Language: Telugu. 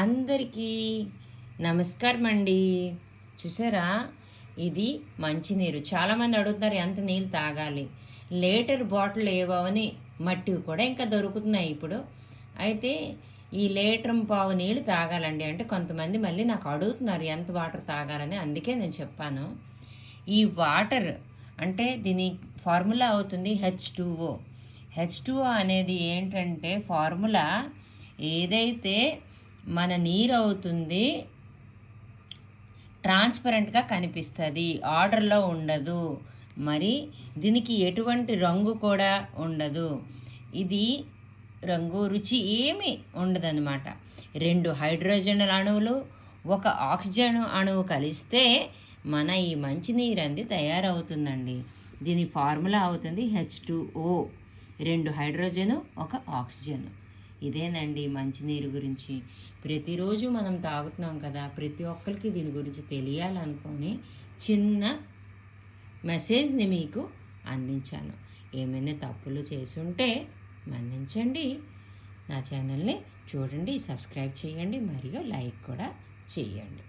అందరికీ నమస్కారం అండి. చూసారా, ఇది మంచినీరు. చాలామంది అడుగుతున్నారు ఎంత నీళ్ళు తాగాలి. లీటర్ బాటిల్ ఏవని మట్టివి కూడా ఇంకా దొరుకుతున్నాయి ఇప్పుడు. అయితే ఈ లీటర్ పావు నీళ్ళు తాగాలండి. అంటే కొంతమంది మళ్ళీ నాకు అడుగుతున్నారు ఎంత వాటర్ తాగాలని, అందుకే నేను చెప్పాను. ఈ వాటర్ అంటే దీని ఫార్ములా అవుతుంది H2O. H2O అనేది ఏంటంటే ఫార్ములా ఏదైతే మన నీరు అవుతుంది ట్రాన్స్పరెంట్గా కనిపిస్తుంది, ఆర్డర్లో ఉండదు. మరి దీనికి ఎటువంటి రంగు కూడా ఉండదు. ఇది రంగు రుచి ఏమీ ఉండదన్నమాట. 2 హైడ్రోజన్ అణువులు, 1 ఆక్సిజన్ అణువు కలిస్తే మన ఈ మంచినీరు అంది తయారవుతుందండి. దీని ఫార్ములా అవుతుంది H2O, 2 హైడ్రోజను 1 ఆక్సిజన్. ఇదేనండి మంచినీరు గురించి. ప్రతిరోజు మనం తాగుతున్నాం కదా, ప్రతి ఒక్కరికి దీని గురించి తెలియాలనుకొని చిన్న మెసేజ్ని మీకు అందించాను. ఏమైనా తప్పులు చేసి ఉంటే మన్నించండి. నా ఛానల్ని చూడండి, సబ్స్క్రైబ్ చేయండి, మరియు లైక్ కూడా చేయండి.